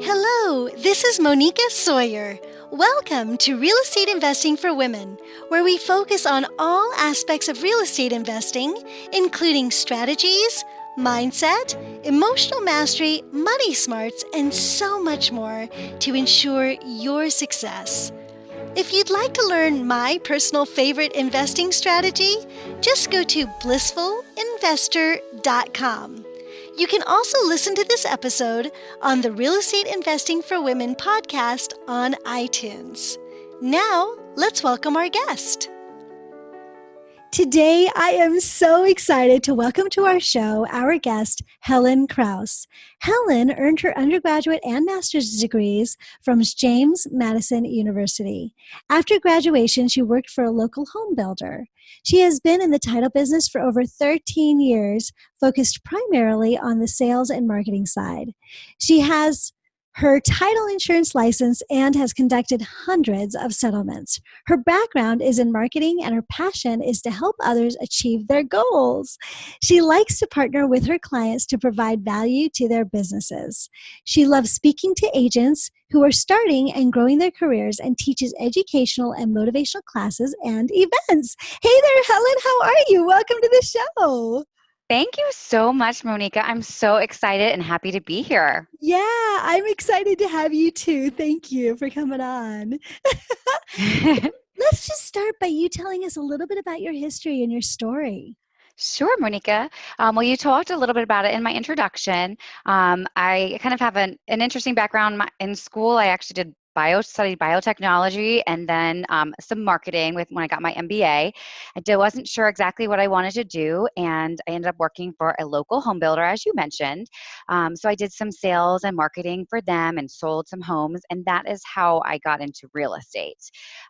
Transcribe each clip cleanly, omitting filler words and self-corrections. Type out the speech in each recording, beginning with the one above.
Hello, this is Monica Sawyer. Welcome to Real Estate Investing for Women, where we focus on all aspects of real estate investing, including strategies, mindset, emotional mastery, money smarts, and so much more to ensure your success. If you'd like to learn my personal favorite investing strategy, just go to blissfulinvestor.com. You can also listen to this episode on the Real Estate Investing for Women podcast on iTunes. Now, let's welcome our guest. Today, I am so excited to welcome to our show our guest, Helen Kraus. Helen earned her undergraduate and master's degrees from James Madison University. After graduation, she worked for a local home builder. She has been in the title business for over 13 years, focused primarily on the sales and marketing side. She has her title insurance license and has conducted hundreds of settlements. Her background is in marketing and her passion is to help others achieve their goals. She likes to partner with her clients to provide value to their businesses. She loves speaking to agents who are starting and growing their careers and teaches educational and motivational classes and events. Hey there, Helen, how are you? Welcome to the show. Thank you so much, Monica. I'm so excited and happy to be here. Yeah, I'm excited to have you too. Thank you for coming on. Let's just start by you telling us a little bit about your history and your story. Sure, Monica. Well, you talked a little bit about it in my introduction. I kind of have an interesting background. In school, I actually studied biotechnology and then some marketing when I got my MBA. Wasn't sure exactly what I wanted to do, and I ended up working for a local home builder, as you mentioned. So I did some sales and marketing for them and sold some homes, and that is how I got into real estate,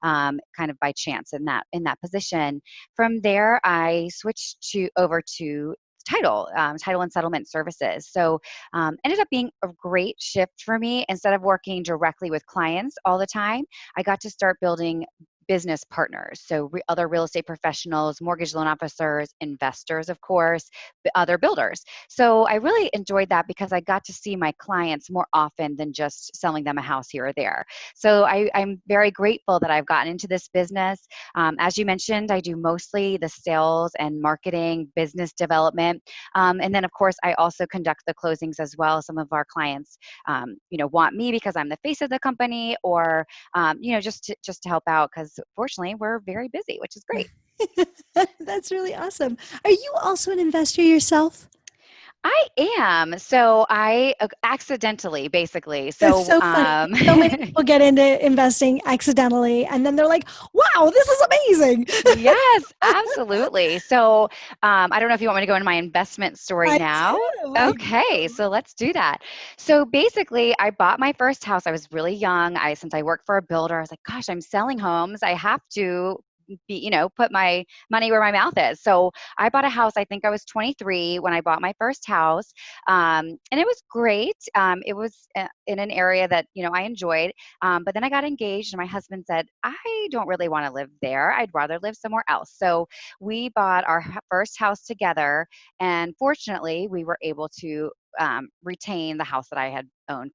kind of by chance in that position. From there, I switched over to title and settlement services. So ended up being a great shift for me. Instead of working directly with clients all the time, I got to start building business partners. So other real estate professionals, mortgage loan officers, investors, of course, other builders. So I really enjoyed that because I got to see my clients more often than just selling them a house here or there. So I'm very grateful that I've gotten into this business. As you mentioned, I do mostly the sales and marketing, business development. And then, of course, I also conduct the closings as well. Some of our clients, want me because I'm the face of the company, or just to help out because fortunately we're very busy, which is great. That's really awesome. Are you also an investor yourself? I am. So I accidentally, basically. That's So so funny. So many people get into investing accidentally and then they're like, wow, this is amazing. yes, absolutely. So I don't know if you want me to go into my investment story I now. do. I Okay, do. so let's do that. So basically, I bought my first house. I was really young. Since I worked for a builder, I was like, gosh, I'm selling homes. I have to put my money where my mouth is. So I bought a house. I think I was 23 when I bought my first house, and it was great. It was in an area that I enjoyed. But then I got engaged, and my husband said, I don't really want to live there. I'd rather live somewhere else. So we bought our first house together, and fortunately, we were able to retain the house that I had owned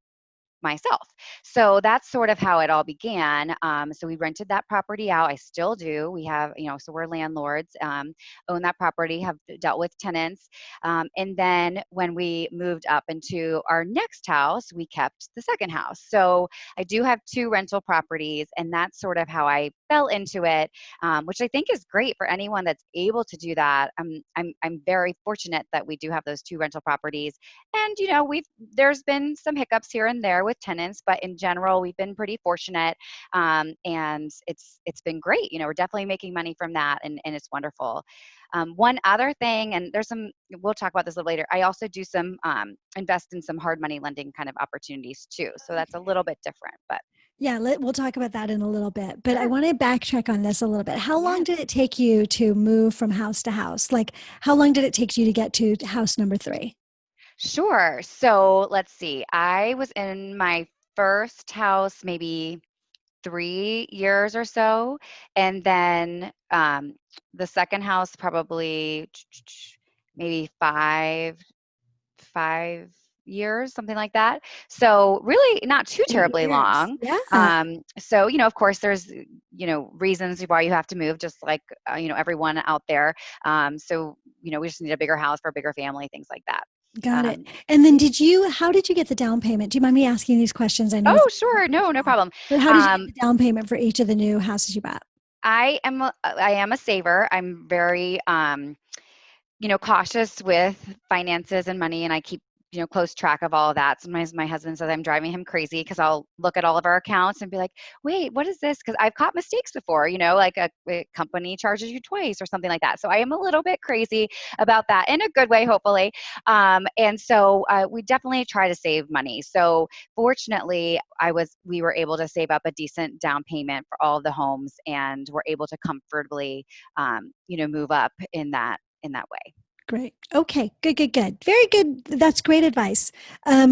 myself. So that's sort of how it all began. So we rented that property out. I still do. We have, so we're landlords, own that property, have dealt with tenants. And then when we moved up into our next house, we kept the second house. So I do have two rental properties, and that's sort of how I fell into it, which I think is great for anyone that's able to do that. I'm very fortunate that we do have those two rental properties. And there's been some hiccups here and there with tenants, but in general, we've been pretty fortunate, and it's been great. We're definitely making money from that, and it's wonderful. One other thing, and we'll talk about this a little later. I also do some invest in some hard money lending kind of opportunities too. So that's a little bit different, but Yeah, we'll talk about that in a little bit. But I sure. want to backtrack on this a little bit. How long Yes. did it take you to move from house to house? Like, how long did it take you to get to house number 3? Sure. So let's see. I was in my first house maybe 3 years or so, and then the second house probably maybe five years, something like that. So really not too 8 terribly years. long. Yeah. So, of course there's, reasons why you have to move, just like, everyone out there. So, we just need a bigger house for a bigger family, things like that. Got it. Um, And then how did you get the down payment? Do you mind me asking these questions? I know it's oh, sure. No, no problem. but how did you get Um, the down payment for each of the new houses you bought? I am a saver. I'm very, cautious with finances and money, and I keep, close track of all of that. Sometimes my husband says I'm driving him crazy because I'll look at all of our accounts and be like, wait, what is this? Because I've caught mistakes before, like a company charges you twice or something like that. So I am a little bit crazy about that in a good way, hopefully. And so we definitely try to save money. So fortunately, we were able to save up a decent down payment for all of the homes, and we're able to comfortably, move up in that way. Great. Okay. Good, good, good. Very good. That's great advice.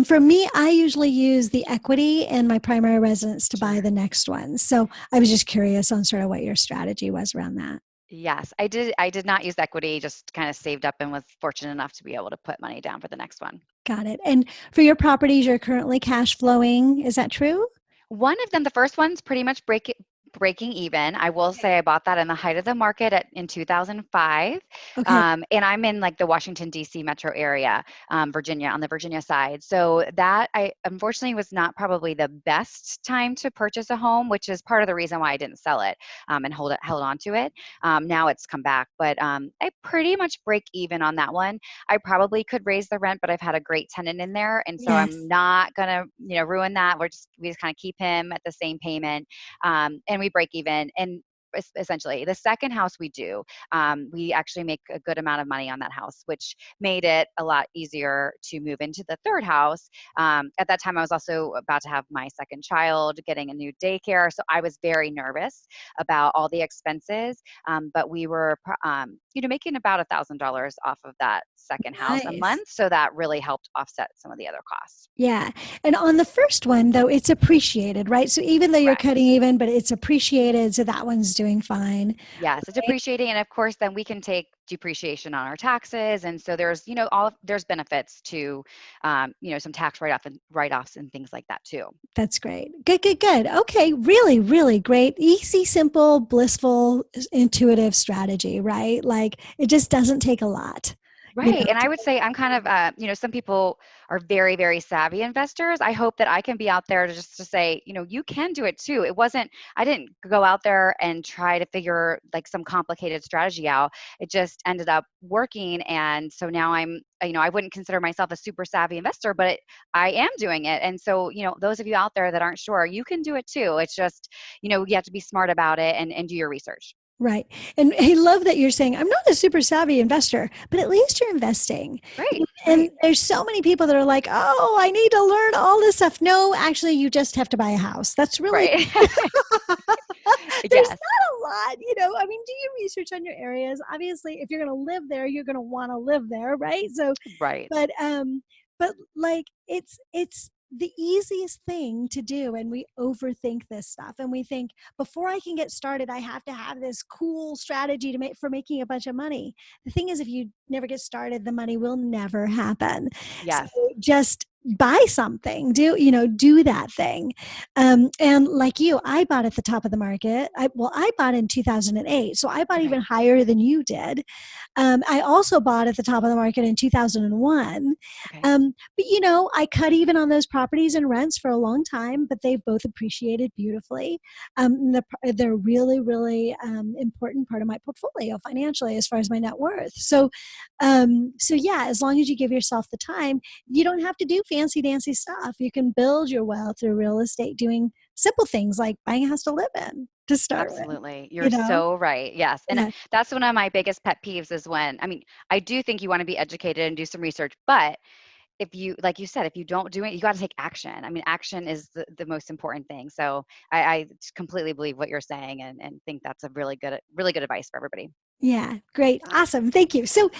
For me, I usually use the equity in my primary residence to buy Sure. the next one. So I was just curious on sort of what your strategy was around that. Yes, I did. I did not use equity, just kind of saved up and was fortunate enough to be able to put money down for the next one. Got it. And for your properties, you're currently cash flowing. Is that true? One of them, the first one's pretty much breaking even. I will Okay. say I bought that in the height of the market in 2005. Okay. And I'm in like the Washington, D.C. metro area, Virginia, on the Virginia side. So that I unfortunately was not probably the best time to purchase a home, which is part of the reason why I didn't sell it, and held on to it. Now it's come back, but I pretty much break even on that one. I probably could raise the rent, but I've had a great tenant in there, and so I'm Yes. not gonna, ruin that. We just kind of keep him at the same payment, and we break even. And essentially, the second house we actually make a good amount of money on that house, which made it a lot easier to move into the third house. At that time, I was also about to have my second child, getting a new daycare, so I was very nervous about all the expenses. But we were, making about $1,000 off of that second house a Nice. month, so that really helped offset some of the other costs. Yeah. And on the first one, though, it's appreciated, right? So even though you're Correct. cutting even, but it's appreciated. So that one's doing fine. Yes, it's Right? appreciating, and of course, then we can take depreciation on our taxes, and so there's benefits to, some tax write-offs and things like that too. That's great. Good, good, good. Okay. Really, really great. Easy, simple, blissful, intuitive strategy, right? Like it just doesn't take a lot, Right. And to I would say I'm kind of, some people are very, very savvy investors. I hope that I can be out there to say, you can do it too. I didn't go out there and try to figure like some complicated strategy out. It just ended up working. And so now I wouldn't consider myself a super savvy investor, but I am doing it. And so, those of you out there that aren't sure, you can do it too. It's just, you have to be smart about it and do your research. Right. And I love that you're saying, I'm not a super savvy investor, but at least you're investing. Right. And Right. there's so many people that are like, oh, I need to learn all this stuff. No, actually, you just have to buy a house. That's really, Right. there's Yes. not a lot, I mean, do your research on your areas. Obviously, if you're going to live there, you're going to want to live there, right? So, Right. but like it's the easiest thing to do, and we overthink this stuff, and we think before I can get started I have to have this cool strategy to make for making a bunch of money. The thing is, if you never get started, the money will never happen. So Yes. just buy something, do that thing. And like you, I bought at the top of the market. I bought in 2008, so I bought even Okay. higher than you did. I also bought at the top of the market in 2001. Okay. But I cut even on those properties and rents for a long time, but they've both appreciated beautifully. They're really, really important part of my portfolio financially as far as my net worth. So yeah, as long as you give yourself the time, you don't have to do fancy dancy stuff. You can build your wealth through real estate, doing simple things like buying a house to live in to start with. Absolutely. You're You know? so right. Yes. And Yeah. that's one of my biggest pet peeves is when, I mean, I do think you want to be educated and do some research, but if you, like you said, if you don't do it, you got to take action. I mean, action is the most important thing. So I completely believe what you're saying, and think that's a really good advice for everybody. Yeah, great. Awesome. Thank you. So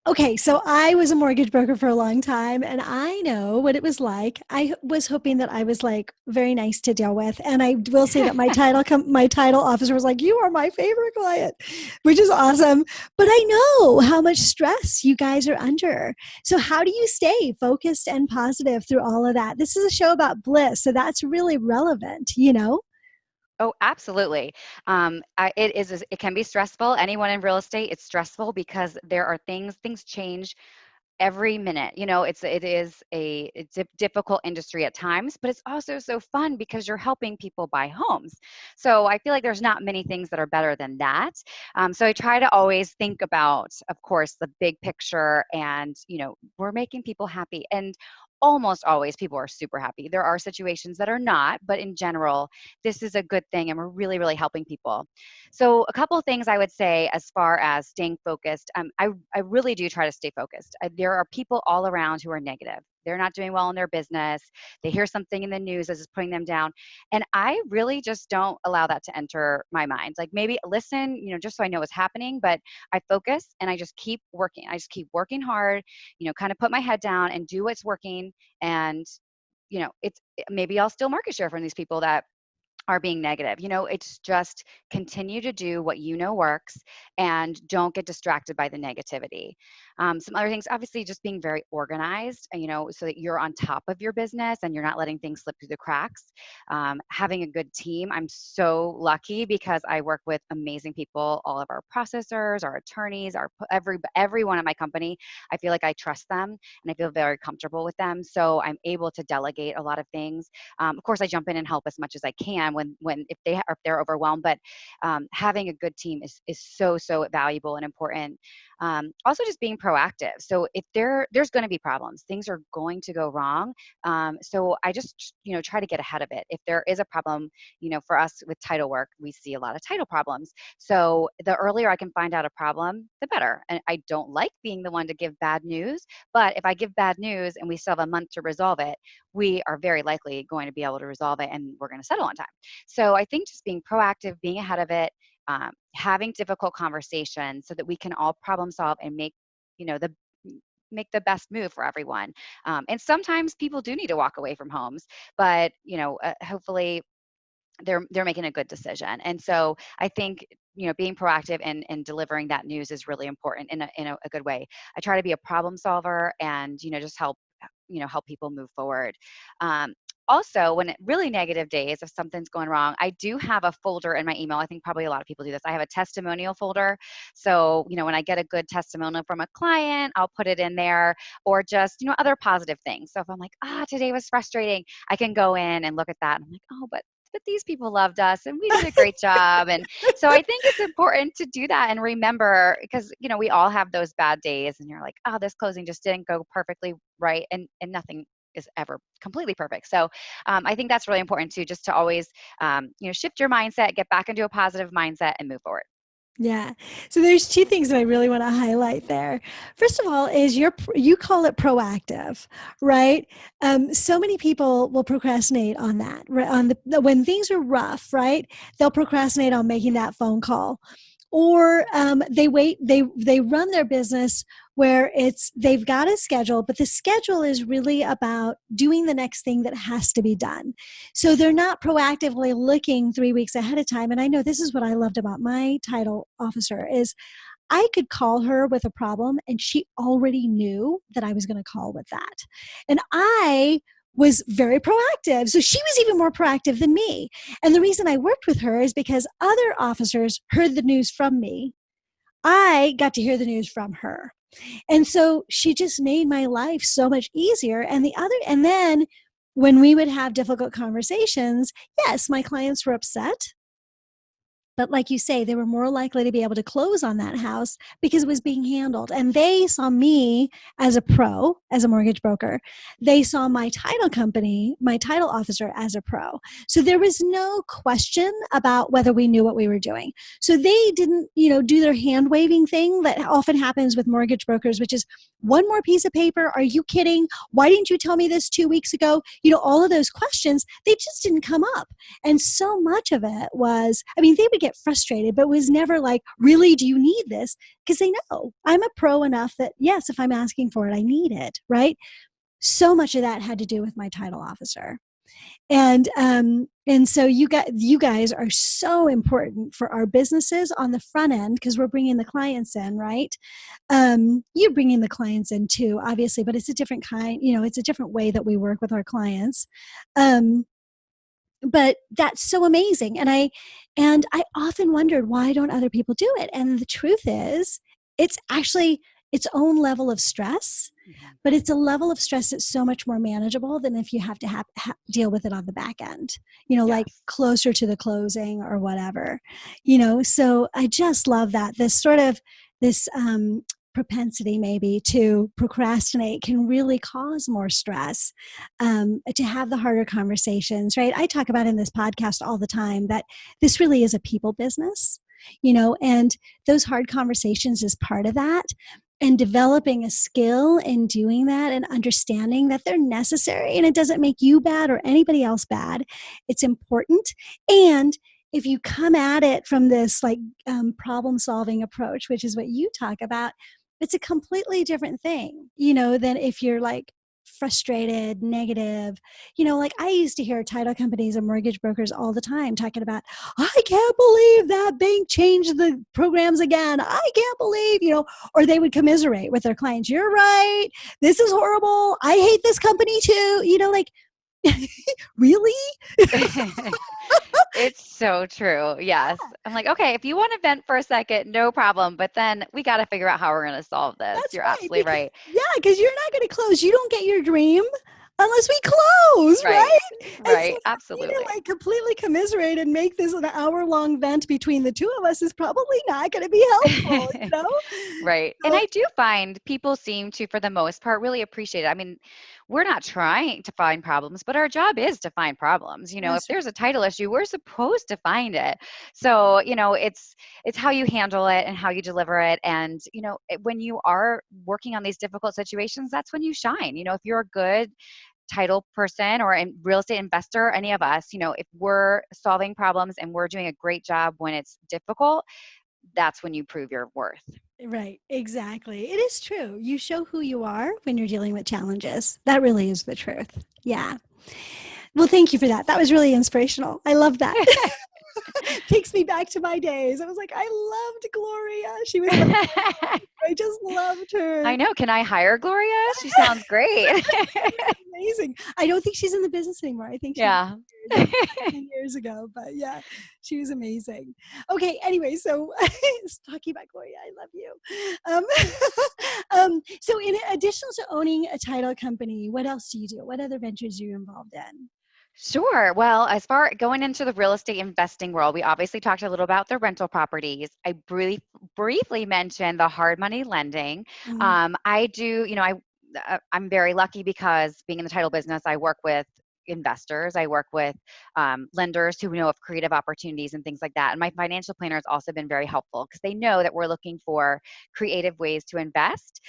Okay, so I was a mortgage broker for a long time and I know what it was like. I was hoping that I was like very nice to deal with. And I will say that my title officer was like, "You are my favorite client," which is awesome. But I know how much stress you guys are under. So how do you stay focused and positive through all of that? This is a show about bliss, so that's really relevant, you know? Oh, absolutely. It can be stressful. Anyone in real estate, it's stressful because there are things change every minute. It's a difficult industry at times, but it's also so fun because you're helping people buy homes. So I feel like there's not many things that are better than that. So I try to always think about, of course, the big picture, and we're making people happy. And almost always people are super happy. There are situations that are not, but in general, this is a good thing and we're really, really helping people. So a couple of things I would say as far as staying focused. I really do try to stay focused. There are people all around who are negative. They're not doing well in their business. They hear something in the news that's just putting them down. And I really just don't allow that to enter my mind. Like, maybe listen, just so I know what's happening, but I focus and I just keep working. I just keep working hard, kind of put my head down and do what's working. And, maybe I'll steal market share from these people that are being negative. It's just continue to do what works, and don't get distracted by the negativity. Some other things, obviously, just being very organized, so that you're on top of your business and you're not letting things slip through the cracks. Having a good team. I'm so lucky because I work with amazing people, all of our processors, our attorneys, everyone at my company. I feel like I trust them and I feel very comfortable with them. So I'm able to delegate a lot of things. Of course, I jump in and help as much as I can if they're overwhelmed. But having a good team is so valuable and important. Also, just being proactive. So if there's going to be problems, things are going to go wrong. So I just try to get ahead of it. If there is a problem, for us with title work, we see a lot of title problems. So the earlier I can find out a problem, the better. And I don't like being the one to give bad news, but if I give bad news and we still have a month to resolve it, we are very likely going to be able to resolve it and we're going to settle on time. So I think just being proactive, being ahead of it, having difficult conversations so that we can all problem solve and the make the best move for everyone. And sometimes people do need to walk away from homes, but hopefully they're making a good decision. And so I think being proactive and delivering that news is really important in a good way. I try to be a problem solver and just help people move forward. Also, when really negative days, if something's going wrong, I do have a folder in my email. I think probably a lot of people do this. I have a testimonial folder. So, when I get a good testimonial from a client, I'll put it in there, or just, other positive things. So if I'm like, today was frustrating, I can go in and look at that. And I'm like, oh, but these people loved us and we did a great job. And so I think it's important to do that and remember, because, we all have those bad days and you're like, oh, this closing just didn't go perfectly right. And nothing is ever completely perfect. So I think that's really important too, just to always, shift your mindset, get back into a positive mindset and move forward. Yeah. So there's two things that I really want to highlight there. First of all, is you call it proactive, right? So many people will procrastinate on that, right? When things are rough, right? They'll procrastinate on making that phone call, or they run their business where they've got a schedule, but the schedule is really about doing the next thing that has to be done. So they're not proactively looking 3 weeks ahead of time. And I know this is what I loved about my title officer is I could call her with a problem and she already knew that I was going to call with that. And I was very proactive. So she was even more proactive than me. And the reason I worked with her is because other officers heard the news from me. I got to hear the news from her. And so she just made my life so much easier. And then when we would have difficult conversations, yes, my clients were upset. But like you say, they were more likely to be able to close on that house because it was being handled. And they saw me as a pro, as a mortgage broker. They saw my title company, my title officer as a pro. So there was no question about whether we knew what we were doing. So they didn't, do their hand waving thing that often happens with mortgage brokers, which is one more piece of paper? Are you kidding? Why didn't you tell me this 2 weeks ago? All of those questions, they just didn't come up. And so much of it was, they would get frustrated, but it was never like, really, do you need this? Because they know I'm a pro enough that, yes, if I'm asking for it, I need it, right? So much of that had to do with my title officer. And so you guys are so important for our businesses on the front end, because we're bringing the clients in, right? You're bringing the clients in too, obviously, but it's a different kind. It's a different way that we work with our clients. But that's so amazing, and I often wondered, why don't other people do it? And the truth is, it's actually its own level of stress. But it's a level of stress that's so much more manageable than if you have to deal with it on the back end, like closer to the closing or whatever, So I just love that. This propensity maybe to procrastinate can really cause more stress, to have the harder conversations, right? I talk about in this podcast all the time that this really is a people business, and those hard conversations is part of that. And developing a skill in doing that and understanding that they're necessary, and it doesn't make you bad or anybody else bad. It's important. And if you come at it from this problem solving approach, which is what you talk about, it's a completely different thing, than if you're frustrated, negative. I used to hear title companies and mortgage brokers all the time talking about, I can't believe that bank changed the programs again. I can't believe, or they would commiserate with their clients. You're right. This is horrible. I hate this company too. Really? It's so true. Yes. I'm like, okay, if you want to vent for a second, no problem. But then we got to figure out how we're going to solve this. That's You're right. absolutely right. Yeah, because you're not going to close. You don't get your dream unless we close, Right. right? And so Right. Absolutely. completely commiserate and make this an hour-long vent between the two of us is probably not going to be helpful, Right. And So, I do find people seem to, for the most part, really appreciate it. We're not trying to find problems, but our job is to find problems. If that's right. there's a title issue, we're supposed to find it. So, it's how you handle it and how you deliver it. And, when you are working on these difficult situations, that's when you shine. If you're a good title person or a real estate investor, any of us, if we're solving problems and we're doing a great job when it's difficult, that's when you prove your worth. Right, exactly. It is true. You show who you are when you're dealing with challenges. That really is the truth. Yeah. Well, thank you for that. That was really inspirational. I love that. Takes me back to my days. I was like, I loved Gloria. She was I just loved her. I know. Can I hire Gloria? She sounds great. Amazing. I don't think she's in the business anymore. I think she Yeah. retired 10 years ago, but yeah, she was amazing. Okay. Anyway, so talking about Gloria, I love you. So in addition to owning a title company, what else do you do? What other ventures are you involved in? Sure. Well, as far going into the real estate investing world, we obviously talked a little about the rental properties. I briefly mentioned the hard money lending. Mm, I do, I'm very lucky because being in the title business, I work with investors. I work with lenders who know of creative opportunities and things like that. And my financial planner has also been very helpful because they know that we're looking for creative ways to invest.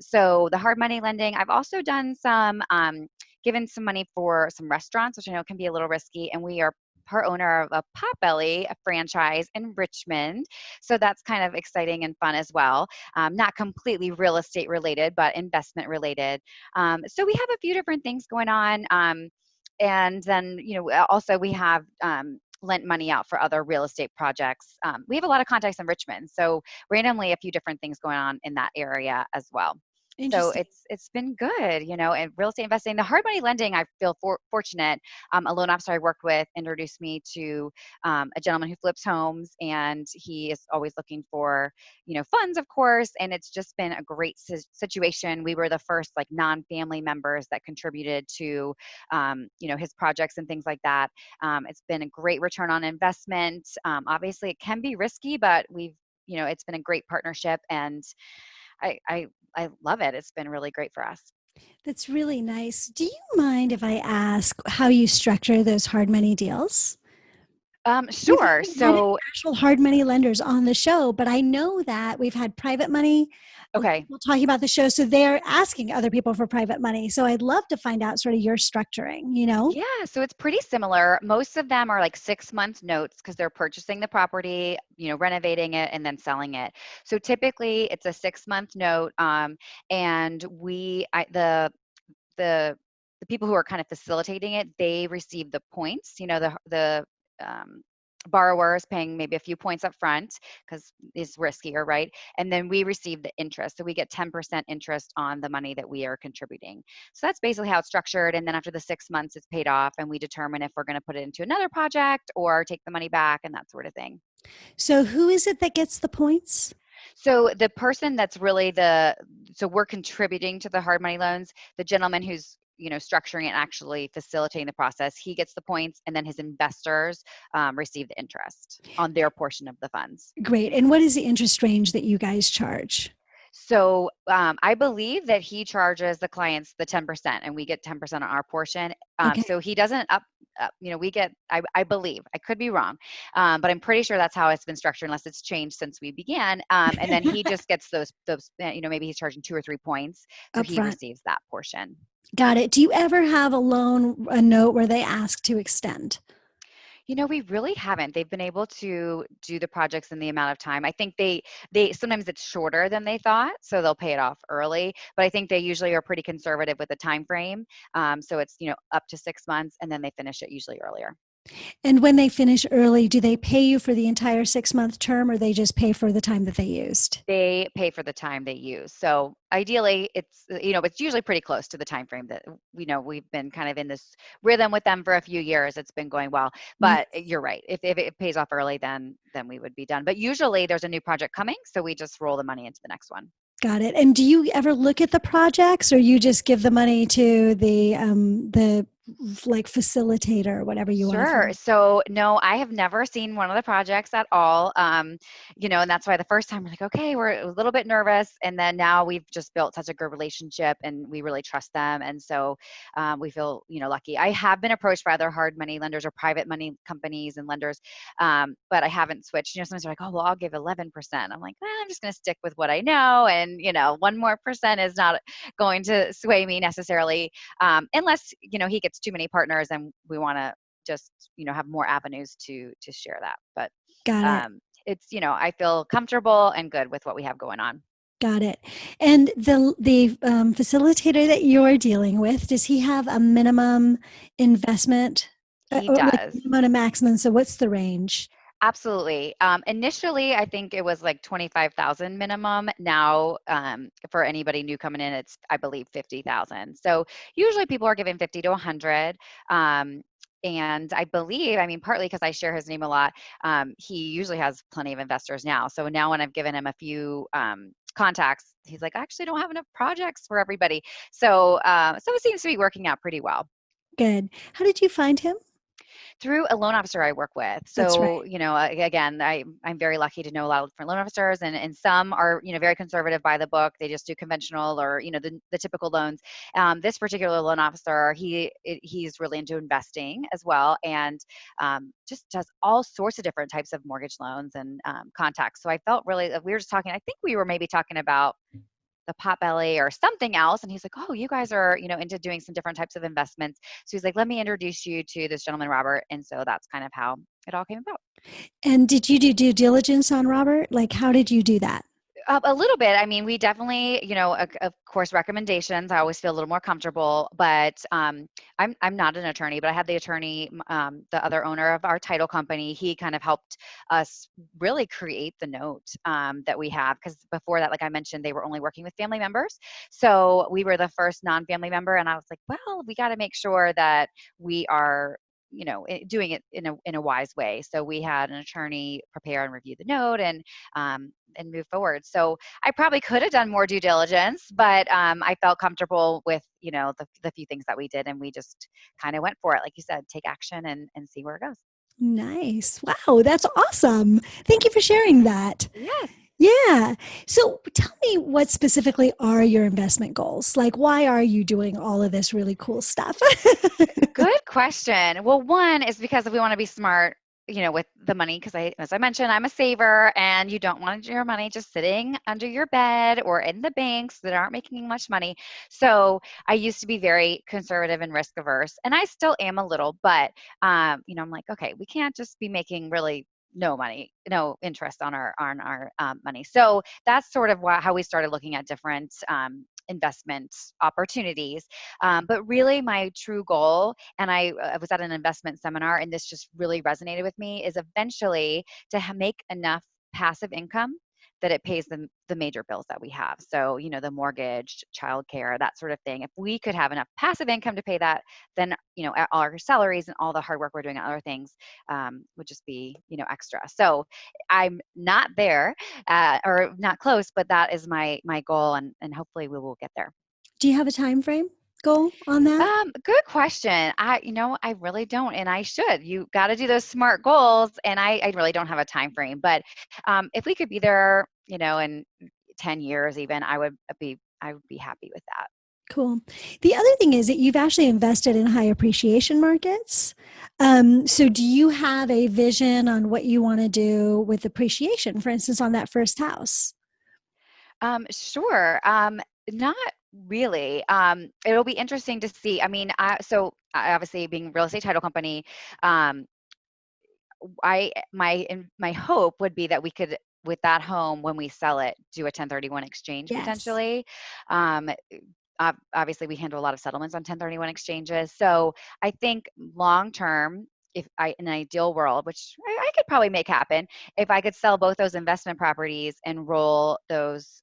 So the hard money lending, I've also done some given some money for some restaurants, which I know can be a little risky. And we are part owner of a Potbelly, a franchise in Richmond. So that's kind of exciting and fun as well. Not completely real estate related, but investment related. So we have a few different things going on. And then, also we have lent money out for other real estate projects. We have a lot of contacts in Richmond. So randomly a few different things going on in that area as well. So interesting. it's been good, and real estate investing. The hard money lending, I feel fortunate. A loan officer I worked with introduced me to a gentleman who flips homes, and he is always looking for, funds, of course. And it's just been a great situation. We were the first non-family members that contributed to, his projects and things like that. It's been a great return on investment. Obviously, it can be risky, but it's been a great partnership, and I love it. It's been really great for us. That's really nice. Do you mind if I ask how you structure those hard money deals? We've Sure. haven't had So, actual hard money lenders on the show, but I know that we've had private money okay. people talking about the show. So they're asking other people for private money. So I'd love to find out sort of your structuring, you know? Yeah, so it's pretty similar. Most of them are like 6 month notes because they're purchasing the property, renovating it and then selling it. So typically it's a 6 month note. And the the people who are kind of facilitating it, they receive the points. The borrowers paying maybe a few points up front because it's riskier, right? And then we receive the interest. So we get 10% interest on the money that we are contributing. So that's basically how it's structured. And then after the 6 months, it's paid off, and we determine if we're going to put it into another project or take the money back and that sort of thing. So who is it that gets the points? So the person that's really so we're contributing to the hard money loans. The gentleman who's structuring and actually facilitating the process, he gets the points, and then his investors receive the interest on their portion of the funds. Great. And what is the interest range that you guys charge? So I believe that he charges the clients the 10%, and we get 10% on our portion. Okay. So he doesn't we get, I believe, I could be wrong, but I'm pretty sure that's how it's been structured, unless it's changed since we began. And then he just gets those, maybe he's charging 2 or 3 points. So Up he front. receives that portion. Got it. Do you ever have a note where they ask to extend? We really haven't. They've been able to do the projects in the amount of time. I think they sometimes it's shorter than they thought, so they'll pay it off early. But I think they usually are pretty conservative with the time frame. So it's up to 6 months, and then they finish it usually earlier. And when they finish early, do they pay you for the entire 6 month term, or they just pay for the time that they used? They pay for the time they use. So ideally, it's usually pretty close to the time frame that we've been kind of in this rhythm with them for a few years. It's been going well. Nice. But you're right. If it pays off early, then we would be done. But usually there's a new project coming, so we just roll the money into the next one. Got it. And do you ever look at the projects, or you just give the money to the like facilitator, whatever you want to call Sure. it? So no, I have never seen one of the projects at all. And that's why the first time we're like, okay, we're a little bit nervous. And then now we've just built such a good relationship, and we really trust them. And so we feel, lucky. I have been approached by other hard money lenders or private money companies and lenders, but I haven't switched. Sometimes they're like, oh, well, I'll give 11%. I'm like, I'm just going to stick with what I know. And, 1 more% is not going to sway me necessarily, unless he gets too many partners and we want to just have more avenues to share that. But Got it. it's I feel comfortable and good with what we have going on. Got it. And the facilitator that you're dealing with, does he have a minimum investment, He or like does. minimum and maximum? So what's the range? Absolutely. Initially, I think it was like 25,000 minimum. Now, for anybody new coming in, it's, I believe, 50,000. So usually people are giving 50 to 100. And I believe, partly because I share his name a lot, he usually has plenty of investors now. So now when I've given him a few contacts, he's like, I actually don't have enough projects for everybody. So it seems to be working out pretty well. Good. How did you find him? Through a loan officer I work with. That's right. So, again, I'm very lucky to know a lot of different loan officers, and some are, very conservative by the book. They just do conventional or, the typical loans. This particular loan officer, he's really into investing as well, and just does all sorts of different types of mortgage loans and contacts. So I felt really, we were just talking, I think we were maybe talking about the Potbelly or something else. And he's like, oh, you guys are, into doing some different types of investments. So he's like, let me introduce you to this gentleman, Robert. And so that's kind of how it all came about. And did you do due diligence on Robert? Like, how did you do that? A little bit. We definitely, of course, recommendations. I always feel a little more comfortable, but I'm not an attorney, but I had the attorney, the other owner of our title company. He kind of helped us really create the note that we have, because before that, like I mentioned, they were only working with family members. So we were the first non-family member, and I was like, well, we got to make sure that we are doing it in a wise way. So we had an attorney prepare and review the note and move forward. So I probably could have done more due diligence, but I felt comfortable with the few things that we did, and we just kind of went for it. Like you said, take action and see where it goes. Nice. Wow, that's awesome. Thank you for sharing that. Yeah. Yeah. So tell me, what specifically are your investment goals? Like, why are you doing all of this really cool stuff? Good question. Well, one is because we want to be smart with the money, because as I mentioned, I'm a saver, and you don't want your money just sitting under your bed or in the banks that aren't making much money. So I used to be very conservative and risk averse, and I still am a little, but I'm like, okay, we can't just be making really no money, no interest on our money. So that's sort of how we started looking at different investment opportunities. But really, my true goal, and I was at an investment seminar, and this just really resonated with me, is eventually to make enough passive income that it pays the major bills that we have. So, the mortgage, childcare, that sort of thing. If we could have enough passive income to pay that, then, all our salaries and all the hard work we're doing on other things would just be, extra. So I'm not there or not close, but that is my goal, and hopefully we will get there. Do you have a time frame goal on that? Good question. I really don't, and I should. You got to do those SMART goals, and I really don't have a time frame. But if we could be there, in 10 years, even, I would be happy with that. Cool. The other thing is that you've actually invested in high appreciation markets. So do you have a vision on what you want to do with appreciation, for instance, on that first house? Sure. Not really. It'll be interesting to see. I mean, I obviously, being real estate title company, um, my hope would be that we could, with that home, when we sell it, do a 1031 exchange Yes. potentially. Um, Obviously, we handle a lot of settlements on 1031 exchanges. So I think long term, if in an ideal world, which I could probably make happen, if I could sell both those investment properties and roll those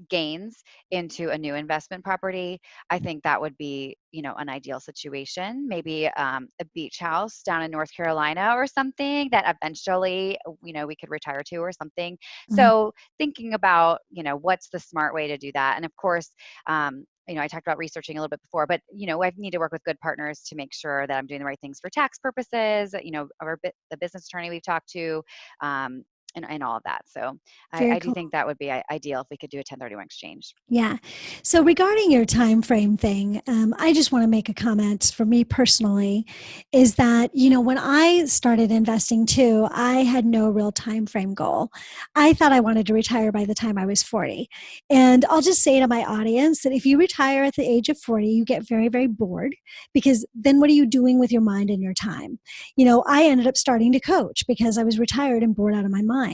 gains into a new investment property, I think that would be, an ideal situation. Maybe a beach house down in North Carolina or something that eventually, we could retire to or something. Mhm. So thinking about, what's the smart way to do that. And of course, I talked about researching a little bit before, but I need to work with good partners to make sure that I'm doing the right things for tax purposes. The business attorney we've talked to, um, and all of that. So Very I do cool. think that would be ideal if we could do a 1031 exchange. Yeah. So regarding your time frame thing, I just want to make a comment for me personally is that, when I started investing too, I had no real time frame goal. I thought I wanted to retire by the time I was 40. And I'll just say to my audience that if you retire at the age of 40, you get very, very bored because then what are you doing with your mind and your time? I ended up starting to coach because I was retired and bored out of my mind.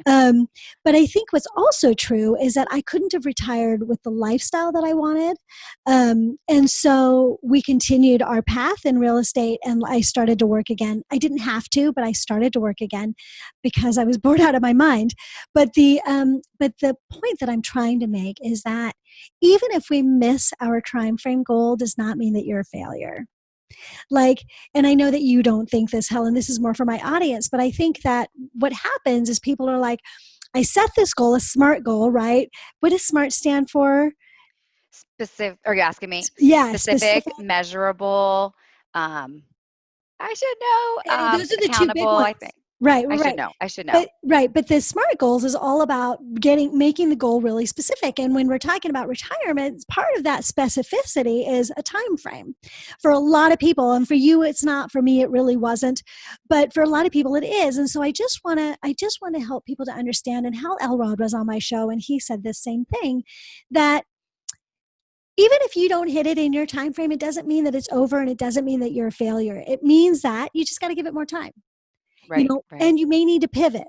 Um, but I think what's also true is that I couldn't have retired with the lifestyle that I wanted. And so we continued our path in real estate and I started to work again. I didn't have to, but I started to work again because I was bored out of my mind. But the point that I'm trying to make is that even if we miss our time frame goal does not mean that you're a failure. Like, and I know that you don't think this, Helen, this is more for my audience, but I think that what happens is people are like, I set this goal, a SMART goal, right? What does SMART stand for? Specific, are you asking me? Yeah, Specific, specific. measurable, um, I should know, Those are the two big accountable, I ones. think. Right, I should right. know. I should know. But the SMART goals is all about making the goal really specific. And when we're talking about retirement, part of that specificity is a time frame. For a lot of people, and for you, it's not. For me, it really wasn't. But for a lot of people, it is. And so I just want to help people to understand. And Hal Elrod was on my show, and he said this same thing, that even if you don't hit it in your time frame, it doesn't mean that it's over, and it doesn't mean that you're a failure. It means that you just got to give it more time. Right, right. And you may need to pivot,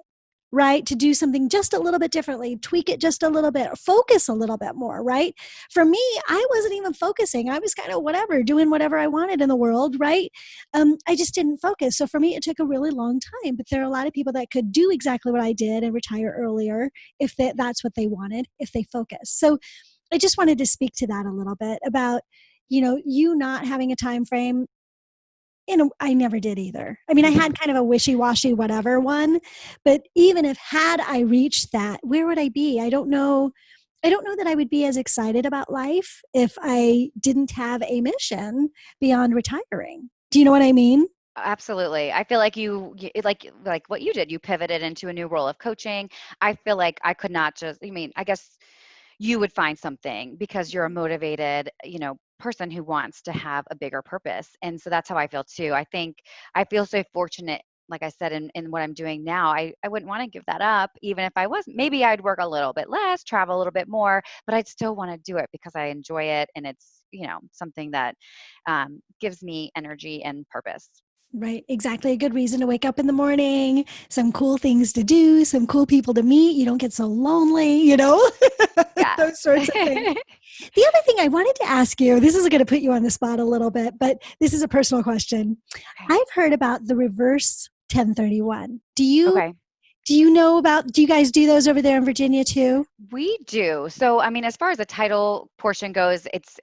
right? To do something just a little bit differently, tweak it just a little bit, focus a little bit more, right? For me, I wasn't even focusing. I was kind of whatever, doing whatever I wanted in the world, right? I just didn't focus. So for me, it took a really long time. But there are a lot of people that could do exactly what I did and retire earlier if that's what they wanted, if they focus. So I just wanted to speak to that a little bit about, you not having a time frame. I never did either. I mean, I had kind of a wishy-washy whatever one, but even if had I reached that, where would I be? I don't know. I don't know that I would be as excited about life if I didn't have a mission beyond retiring. Do you know what I mean? Absolutely. I feel like like what you did, you pivoted into a new role of coaching. I feel like I could not just, I guess you would find something because you're a motivated, person who wants to have a bigger purpose. And so that's how I feel too. I think I feel so fortunate like I said, in what I'm doing now, I wouldn't want to give that up, even if I was, maybe I'd work a little bit less, travel a little bit more, but I'd still want to do it because I enjoy it. And it's, something that gives me energy and purpose. Right, exactly. A good reason to wake up in the morning, some cool things to do, some cool people to meet. You don't get so lonely, Yes. those sorts of things. The other thing I wanted to ask you, this is going to put you on the spot a little bit, but this is a personal question. Okay. I've heard about the reverse 1031. Okay. Do you guys do those over there in Virginia too? We do. So, I mean, as far as the title portion goes, it's,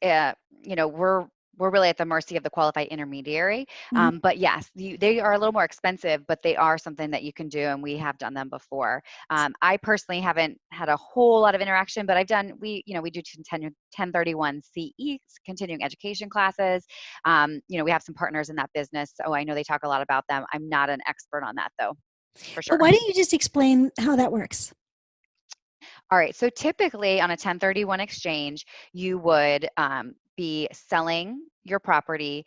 we're really at the mercy of the qualified intermediary. Mhm. But yes, they are a little more expensive, but they are something that you can do, and we have done them before. I personally haven't had a whole lot of interaction, but we do 1031 CE, continuing education classes. We have some partners in that business, so I know they talk a lot about them. I'm not an expert on that though, for But sure. why don't you just explain how that works? All right. So typically on a 1031 exchange, you would be selling your property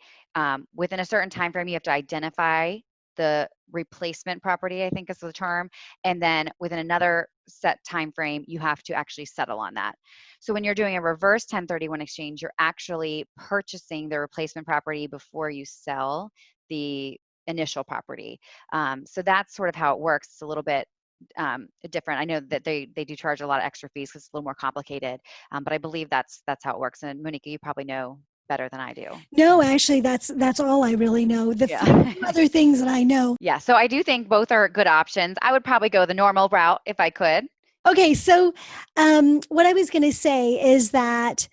within a certain time frame. You have to identify the replacement property, I think is the term, and then within another set time frame, you have to actually settle on that. So when you're doing a reverse 1031 exchange, you're actually purchasing the replacement property before you sell the initial property. So that's sort of how it works. It's a little bit different. I know that they do charge a lot of extra fees because it's a little more complicated, but I believe that's how it works. And Monica, you probably know better than I do. No, actually, that's all I really know. The few Yeah. other things that I know. Yeah. So I do think both are good options. I would probably go the normal route if I could. Okay, so what I was going to say is that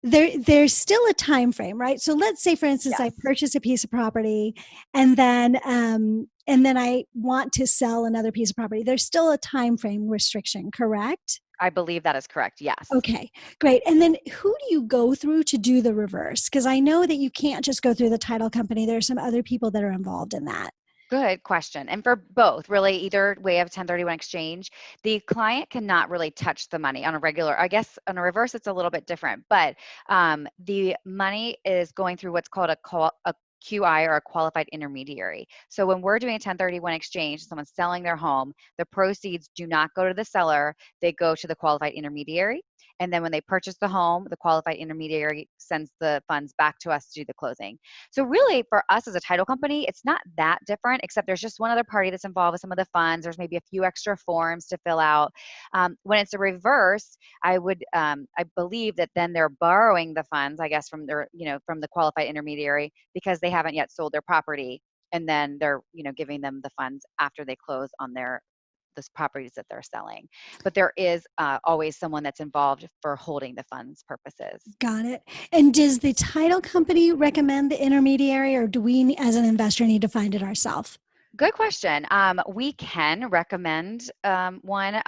there's still a time frame, right? So let's say, for instance, I Yes. purchase a piece of property, and then I want to sell another piece of property. There's still a time frame restriction, correct? I believe that is correct. Yes. Okay, great. And then who do you go through to do the reverse? Because I know that you can't just go through the title company. There are some other people that are involved in that. Good question. And for both, really, either way of 1031 exchange, the client cannot really touch the money on a regular. I guess on a reverse, it's a little bit different, but the money is going through what's called a QI, or a qualified intermediary. So when we're doing a 1031 exchange, someone's selling their home, the proceeds do not go to the seller, they go to the qualified intermediary. And then when they purchase the home, the qualified intermediary sends the funds back to us to do the closing. So really for us as a title company, it's not that different, except there's just one other party that's involved with some of the funds. There's maybe a few extra forms to fill out. When it's a reverse, I believe that then they're borrowing the funds, I guess, from from the qualified intermediary because they haven't yet sold their property. And then they're, giving them the funds after they close on those properties that they're selling. But there is always someone that's involved for holding the funds purposes. Got it. And does the title company recommend the intermediary, or do we, as an investor, need to find it ourselves? Good question. We can recommend one.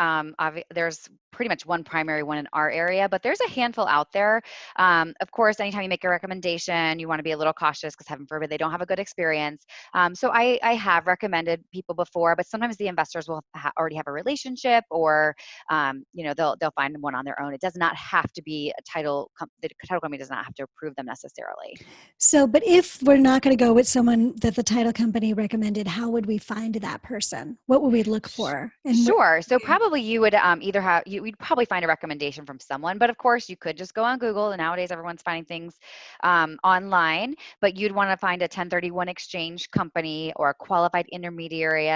There's pretty much one primary one in our area, but there's a handful out there. Of course, anytime you make a recommendation, you want to be a little cautious because heaven forbid they don't have a good experience. So I have recommended people before, but sometimes the investors will already have a relationship, or they'll find one on their own. It does not have to be a title. The title company does not have to approve them necessarily. So, but if we're not going to go with someone that the title company recommended, how would we find that person? What would we look for? And Sure. So probably you would either you'd probably find a recommendation from someone, but of course you could just go on Google. And nowadays everyone's finding things online, but you'd want to find a 1031 exchange company or a qualified intermediary.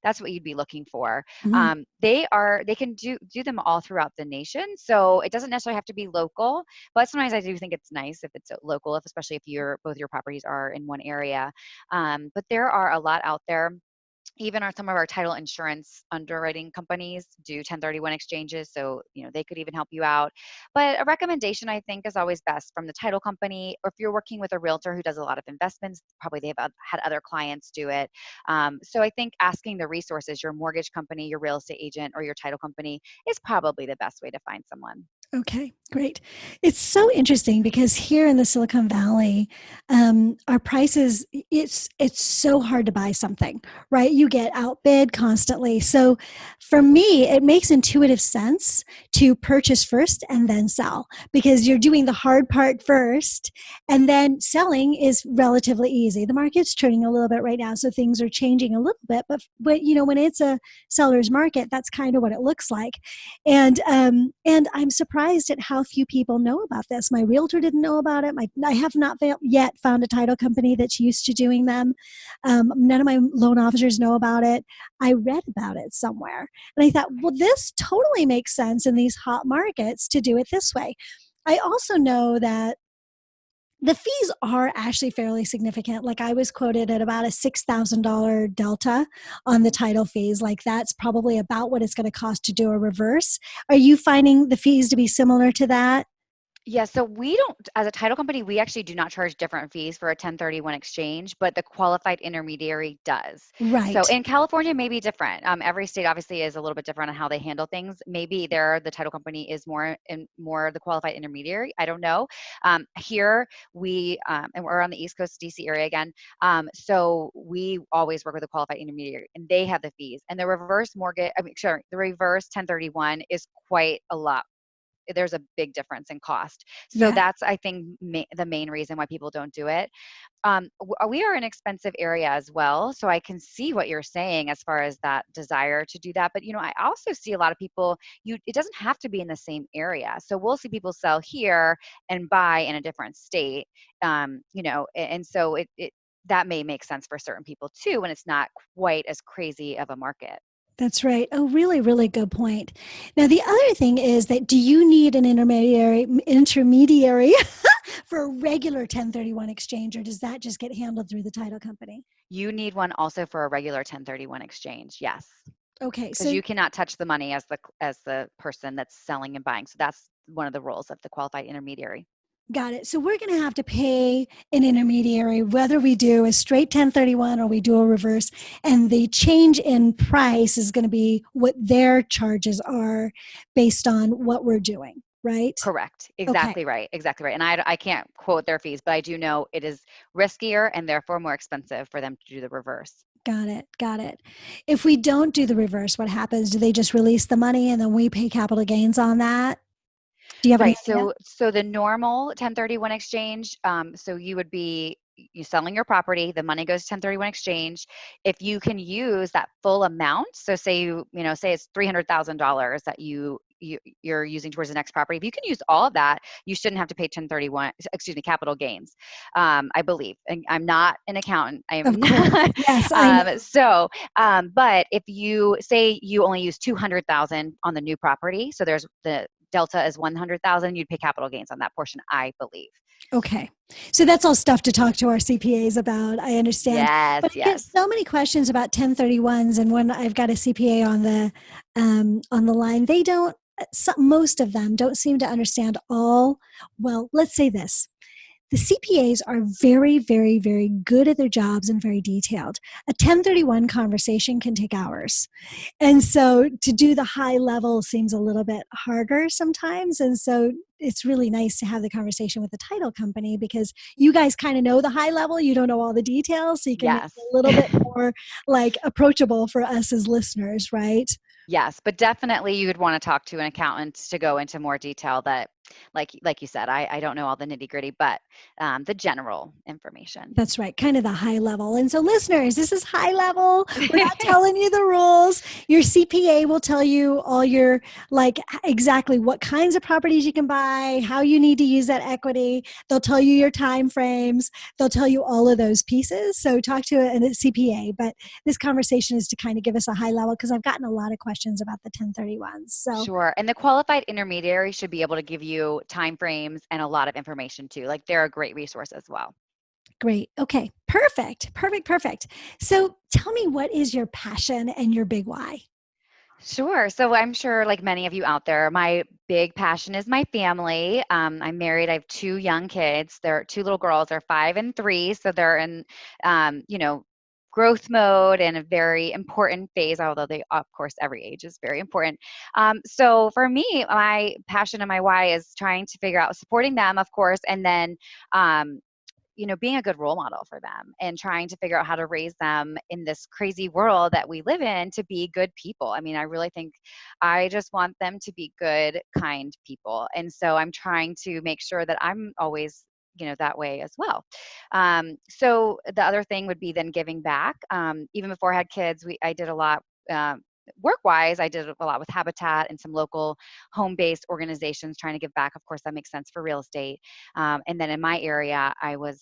That's what you'd be looking for. Mhm. They can do them all throughout the nation, so it doesn't necessarily have to be local. But sometimes I do think it's nice if it's local, especially if both your properties are in one area. But there are a lot out there. Even some of our title insurance underwriting companies do 1031 exchanges, so they could even help you out. But a recommendation, I think, is always best from the title company, or if you're working with a realtor who does a lot of investments, probably they've had other clients do it. So I think asking the resources, your mortgage company, your real estate agent, or your title company, is probably the best way to find someone. Okay, great. It's so interesting because here in the Silicon Valley, our prices, it's so hard to buy something, right? You get outbid constantly. So for me, it makes intuitive sense to purchase first and then sell because you're doing the hard part first, and then selling is relatively easy. The market's turning a little bit right now, so things are changing a little bit, but when it's a seller's market, that's kind of what it looks like. And I'm surprised at how few people know about this. My realtor didn't know about it. I have not yet found a title company that's used to doing them. None of my loan officers know about it. I read about it somewhere, and I thought, well, this totally makes sense in these hot markets to do it this way. I also know that the fees are actually fairly significant. Like I was quoted at about a $6,000 delta on the title fees. Like that's probably about what it's going to cost to do a reverse. Are you finding the fees to be similar to that? Yeah, so we don't, as a title company, we actually do not charge different fees for a 1031 exchange, but the qualified intermediary does. So Right. in California, maybe different. Every state obviously is a little bit different on how they handle things. Maybe there, the title company is more the qualified intermediary. I don't know. Here and we're on the East Coast, DC area again. So we always work with a qualified intermediary, and they have the fees. And the reverse mortgage, the reverse 1031 is quite a lot. There's a big difference in cost. So Yeah. that's, I think, the main reason why people don't do it. We are an expensive area as well. So I can see what you're saying as far as that desire to do that. But, I also see a lot of people, it doesn't have to be in the same area. So we'll see people sell here and buy in a different state. And so that may make sense for certain people too, when it's not quite as crazy of a market. That's right. Oh, really, really good point. Now, the other thing is that do you need an intermediary for a regular 1031 exchange, or does that just get handled through the title company? You need one also for a regular 1031 exchange. Yes. Okay, Because so you cannot touch the money as the person that's selling and buying. So that's one of the roles of the qualified intermediary. got it. So we're going to have to pay an intermediary, whether we do a straight 1031 or we do a reverse. And the change in price is going to be what their charges are based on what we're doing, right? Correct. Okay, Exactly right. Exactly right. And I can't quote their fees, but I do know it is riskier and therefore more expensive for them to do the reverse. got it. Got it. If we don't do the reverse, what happens? Do they just release the money and then we pay capital gains on that? Do you have any Right. idea? So the normal 1031 exchange, so you would be you selling your property, the money goes to 1031 exchange. If you can use that full amount, so say say it's $300,000 that you're using towards the next property. If you can use all of that, you shouldn't have to pay 1031, excuse me, capital gains. I believe. And I'm not an accountant. I Of am course. not. Yes, I know. But if you say you only use 200,000 on the new property, so there's the delta is 100,000, you'd pay capital gains on that portion, I believe. Okay. So that's all stuff to talk to our CPAs about. I understand. Yes, But I get yes. so many questions about 1031s, and when I've got a CPA on the line, they don't most of them don't seem to understand all. Well, let's say this. The CPAs are very, very, very good at their jobs and very detailed. A 1031 conversation can take hours. And so to do the high level seems a little bit harder sometimes. And so it's really nice to have the conversation with the title company because you guys kind of know the high level. You don't know all the details. So you can make it Yes. a little bit more like approachable for us as listeners, right? Yes, but definitely you would want to talk to an accountant to go into more detail that, like you said, I don't know all the nitty gritty, but the general information. That's right, kind of the high level. And so, listeners, this is high level. We're not telling you the rules. Your CPA will tell you all your, like, exactly what kinds of properties you can buy, how you need to use that equity. They'll tell you your time frames. They'll tell you all of those pieces. So, talk to a CPA. But this conversation is to kind of give us a high level because I've gotten a lot of questions about the 1031s. So, Sure. And the qualified intermediary should be able to give you time frames and a lot of information too. Like they're a great resource as well. great. Okay, perfect. Perfect. Perfect. So, tell me, what is your passion and your big why? Sure. So I'm sure, like many of you out there, my big passion is my family. I'm married. I have two young kids. They're two little girls. They're 5 and 3. So they're in, growth mode and a very important phase, although they, of course, every age is very important. So for me, my passion and my why is trying to figure out supporting them, of course, and then um, being a good role model for them and trying to figure out how to raise them in this crazy world that we live in to be good people. I mean, I really think I just want them to be good, kind people. And so I'm trying to make sure that I'm always that way as well. So the other thing would be then giving back. Even before I had kids, I did a lot. Work wise, I did a lot with Habitat and some local home based organizations trying to give back. Of course, that makes sense for real estate. And then in my area, I was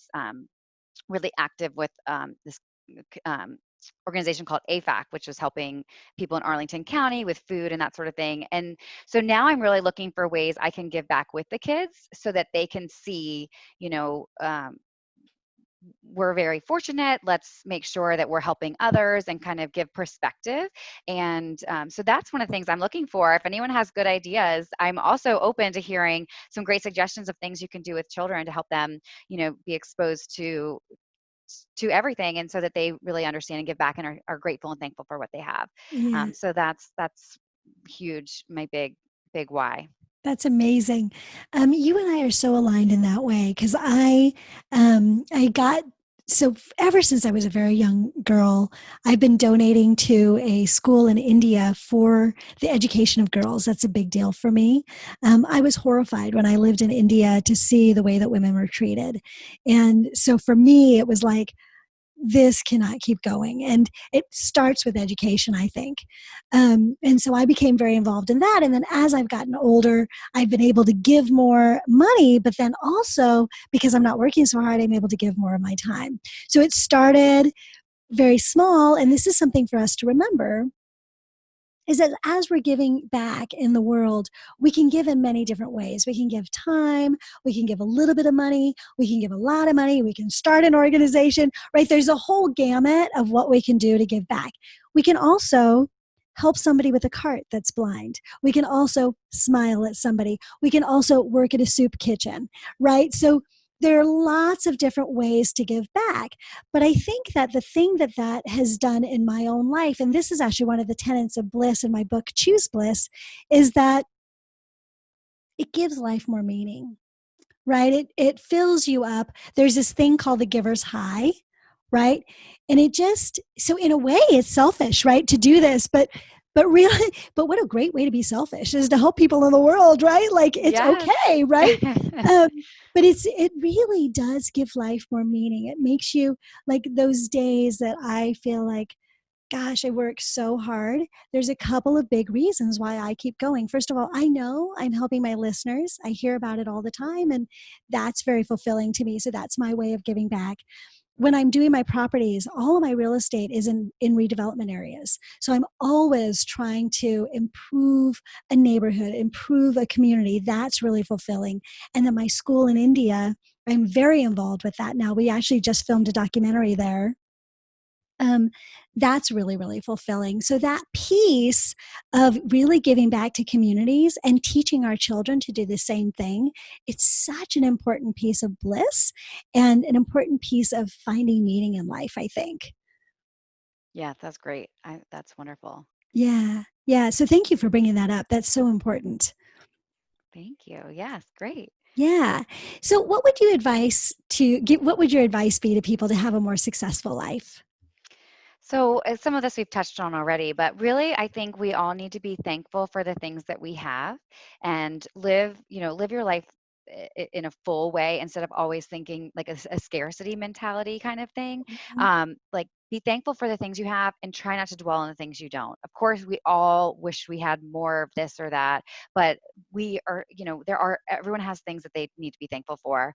really active with this um, organization called AFAC, which was helping people in Arlington County with food and that sort of thing. And so now I'm really looking for ways I can give back with the kids so that they can see, you know, we're very fortunate. Let's make sure that we're helping others and kind of give perspective. And so that's one of the things I'm looking for. If anyone has good ideas, I'm also open to hearing some great suggestions of things you can do with children to help them, be exposed to everything, and so that they really understand and give back and are grateful and thankful for what they have. Yeah. So that's huge. My big why. That's amazing. You and I are so aligned in that way because I got ever since I was a very young girl, I've been donating to a school in India for the education of girls. That's a big deal for me. I was horrified when I lived in India to see the way that women were treated, and so for me, it was like, this cannot keep going. And it starts with education, I think. And so I became very involved in that. And then as I've gotten older, I've been able to give more money, but then also because I'm not working so hard, I'm able to give more of my time. So it started very small. And this is something for us to remember, is that as we're giving back in the world, we can give in many different ways. We can give time, we can give a little bit of money, we can give a lot of money, we can start an organization, right? There's a whole gamut of what we can do to give back. We can also help somebody with a cart that's blind. We can also smile at somebody. We can also work at a soup kitchen, right? So there are lots of different ways to give back. But I think that the thing that has done in my own life, and this is actually one of the tenets of bliss in my book, Choose Bliss, is that it gives life more meaning, right? It fills you up. There's this thing called the giver's high, right? And so in a way it's selfish, right, to do this, but really, but what a great way to be selfish is to help people in the world, right? Like it's Yes. okay, right? Um, but it really does give life more meaning. It makes you, like, those days that I feel like, gosh, I work so hard. There's a couple of big reasons why I keep going. First of all, I know I'm helping my listeners. I hear about it all the time, and that's very fulfilling to me. So that's my way of giving back. When I'm doing my properties, all of my real estate is in redevelopment areas. So I'm always trying to improve a neighborhood, improve a community. That's really fulfilling. And then my school in India, I'm very involved with that now. We actually just filmed a documentary there. um, that's really, really fulfilling. So that piece of really giving back to communities and teaching our children to do the same thing, it's such an important piece of bliss and an important piece of finding meaning in life, I think. Yeah, that's great. That's wonderful. Yeah. Yeah. So thank you for bringing that up. That's so important. Thank you. Yes, great. Yeah. So what would your advice be to people to have a more successful life? So, some of this we've touched on already, but really, I think we all need to be thankful for the things that we have and live your life in a full way instead of always thinking like a scarcity mentality kind of thing. Mhm. Like, be thankful for the things you have and try not to dwell on the things you don't. Of course, we all wish we had more of this or that, but everyone has things that they need to be thankful for.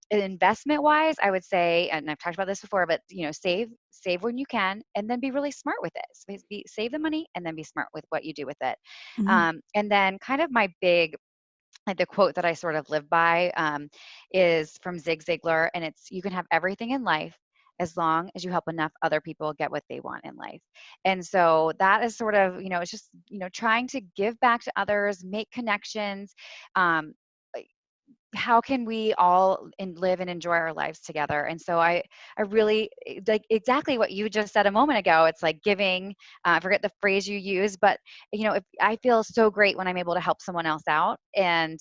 Investment wise, I would say, and I've talked about this before, but save when you can, and then be really smart with it. Save the money, and then be smart with what you do with it. Mhm. And then, kind of my big, like the quote that I sort of live by, is from Zig Ziglar, and it's, "You can have everything in life as long as you help enough other people get what they want in life." And so that is sort of, it's just, trying to give back to others, make connections. Um, how can we all live and enjoy our lives together? And so I really like exactly what you just said a moment ago. It's like giving, I forget the phrase you use, but if I feel so great when I'm able to help someone else out, and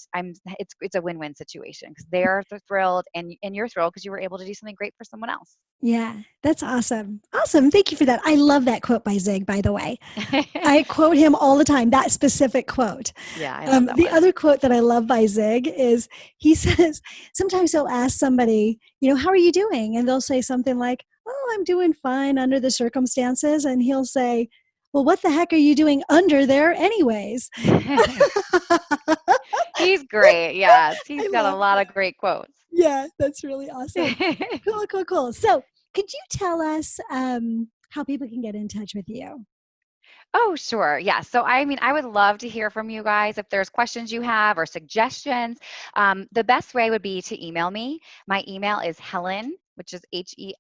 it's a win-win situation because they're thrilled, and you're thrilled because you were able to do something great for someone else. Yeah, that's awesome. Awesome. Thank you for that. I love that quote by Zig, by the way. I quote him all the time, that specific quote. Yeah, I love that The one. other quote that I love by Zig is he says, sometimes he'll ask somebody, how are you doing? And they'll say something like, oh, I'm doing fine under the circumstances. And he'll say, well, what the heck are you doing under there anyways? He's great. Yes, I he's got a love lot that. of great quotes. Yeah, that's really awesome. Cool, cool, cool. So could you tell us how people can get in touch with you? Oh, sure. Yeah. So, I mean, I would love to hear from you guys if there's questions you have or suggestions. The best way would be to email me. My email is Helen, which is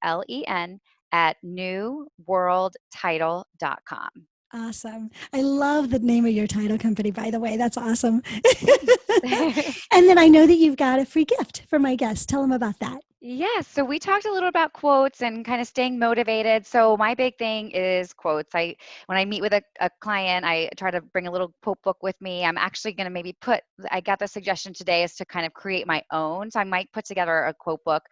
Helen, at newworldtitle.com. Awesome. I love the name of your title company, by the way. That's awesome. Thanks. And then I know that you've got a free gift for my guests. Tell them about that. Yes, so we talked a little about quotes and kind of staying motivated. So my big thing is quotes. When I meet with a client, I try to bring a little quote book with me. I'm actually going to I got the suggestion today is to kind of create my own. So I might put together a quote book.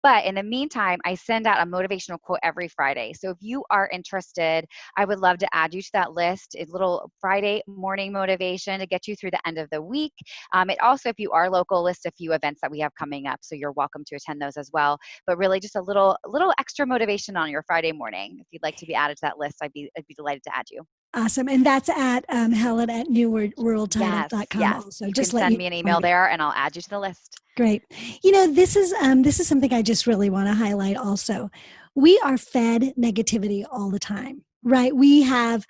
But in the meantime, I send out a motivational quote every Friday. So if you are interested, I would love to add you to that list. A little Friday morning motivation to get you through the end of the week. It also, if you are local, lists a few events that we have coming up. So you're welcome to attend those as well. But really just a little extra motivation on your Friday morning. If you'd like to be added to that list, I'd be delighted to add you. Awesome. And that's at Helen at Yes, newworldtitle.com yes. also. You can Just let send you me an know. email there and I'll add you to the list. Great. This is something I just really want to highlight also. We are fed negativity all the time, right? We have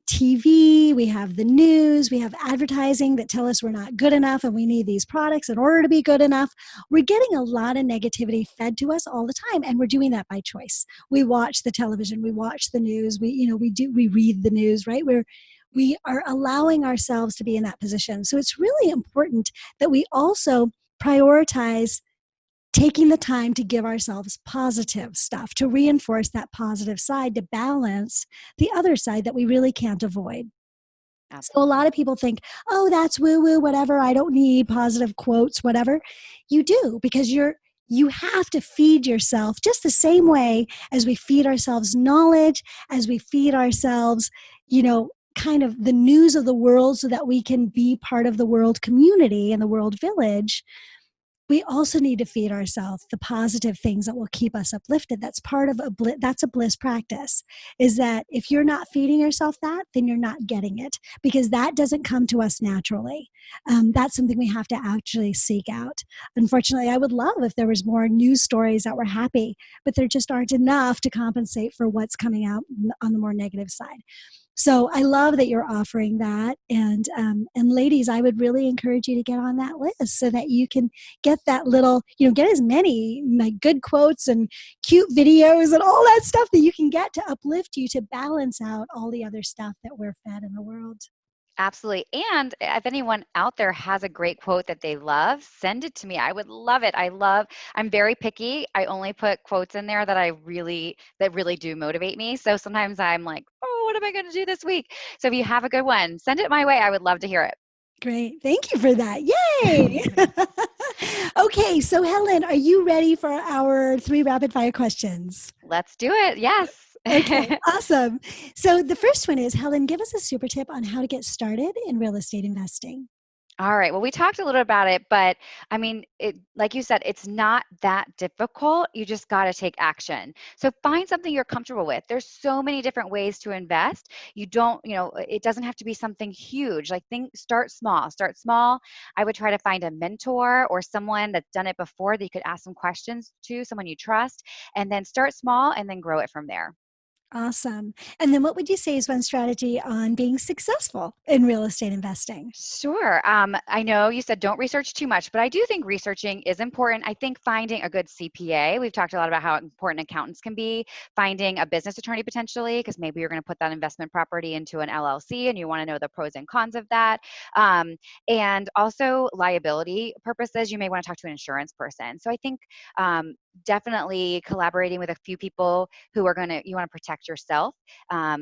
TV, we have the news, we have advertising that tell us we're not good enough and we need these products in order to be good enough. We're getting a lot of negativity fed to us all the time, and we're doing that by choice. We watch the television, we watch the news, we read the news, right? We are allowing ourselves to be in that position. So it's really important that we also prioritize taking the time to give ourselves positive stuff, to reinforce that positive side, to balance the other side that we really can't avoid. So a lot Absolutely. of people think, oh, that's woo woo, whatever. I don't need positive quotes, whatever. You do, because you have to feed yourself just the same way as we feed ourselves knowledge, as we feed ourselves, kind of the news of the world so that we can be part of the world community and the world village. We also need to feed ourselves the positive things that will keep us uplifted. That's part of that's a bliss practice, is that if you're not feeding yourself that, then you're not getting it, because that doesn't come to us naturally. That's something we have to actually seek out. Unfortunately, I would love if there was more news stories that were happy, but there just aren't enough to compensate for what's coming out on the more negative side. So I love that you're offering that, and ladies, I would really encourage you to get on that list so that you can get that little, get as many like good quotes and cute videos and all that stuff that you can get to uplift you, to balance out all the other stuff that we're fed in the world. Absolutely. And if anyone out there has a great quote that they love, send it to me. I would love it. I'm very picky. I only put quotes in there that really do motivate me. So sometimes I'm like, oh, what am I going to do this week? So if you have a good one, send it my way. I would love to hear Great. Thank you for that. Yay. it. Okay. So Helen, are you ready for our 3 rapid fire questions? Let's do it. Yes. Okay, awesome. So the first one is, Helen, give us a super tip on how to get started in real estate investing. All right. Well, we talked a little about it, but I mean, like you said, it's not that difficult. You just got to take action. So find something you're comfortable with. There's so many different ways to invest. It doesn't have to be something huge. Start small. Start small. I would try to find a mentor or someone that's done it before that you could ask some questions to, someone you trust, and then start small and then grow it from there. Awesome. And then what would you say is one strategy on being successful in real estate investing? Sure. I know you said don't research too much, but I do think researching is important. I think finding a good CPA, we've talked a lot about how important accountants can be, finding a business attorney potentially, because maybe you're going to put that investment property into an LLC and you want to know the pros and cons of that. And also liability purposes, you may want to talk to an insurance person. So I think definitely collaborating with a few people who are you want to protect yourself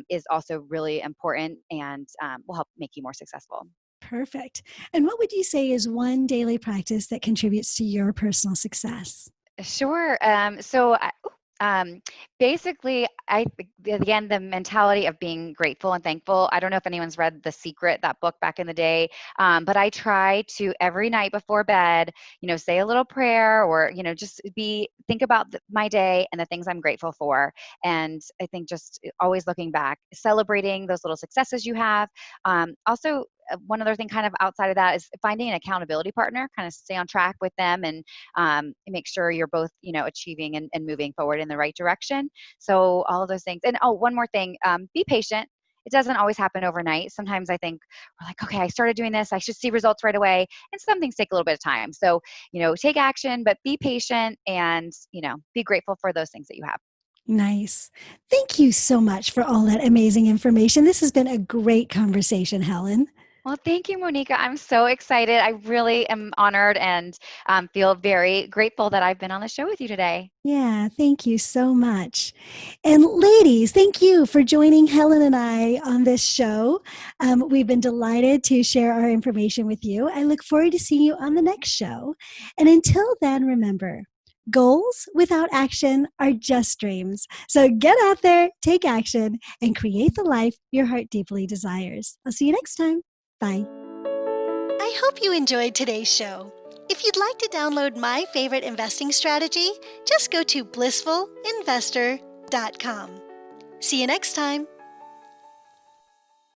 is also really important and will help make you more successful. Perfect. And what would you say is one daily practice that contributes to your personal success? Sure. Basically, again, the mentality of being grateful and thankful. I don't know if anyone's read The Secret, that book back in the day, but I try to every night before bed, say a little prayer or, just think about my day and the things I'm grateful for. And I think just always looking back, celebrating those little successes you have. Also, one other thing kind of outside of that is finding an accountability partner, kind of stay on track with them and make sure you're both, achieving and moving forward in the right direction. So all of those things. And one more thing, be patient. It doesn't always happen overnight. Sometimes I think we're like, okay, I started doing this. I should see results right away. And some things take a little bit of time. So, take action, but be patient and, be grateful for those things that you have. Nice. Thank you so much for all that amazing information. This has been a great conversation, Helen. Well, thank you, Monica. I'm so excited. I really am honored and feel very grateful that I've been on the show with you today. Yeah, thank you so much. And ladies, thank you for joining Helen and I on this show. We've been delighted to share our information with you. I look forward to seeing you on the next show. And until then, remember, goals without action are just dreams. So get out there, take action, and create the life your heart deeply desires. I'll see you next time. Bye. I hope you enjoyed today's show. If you'd like to download my favorite investing strategy, just go to blissfulinvestor.com. See you next time.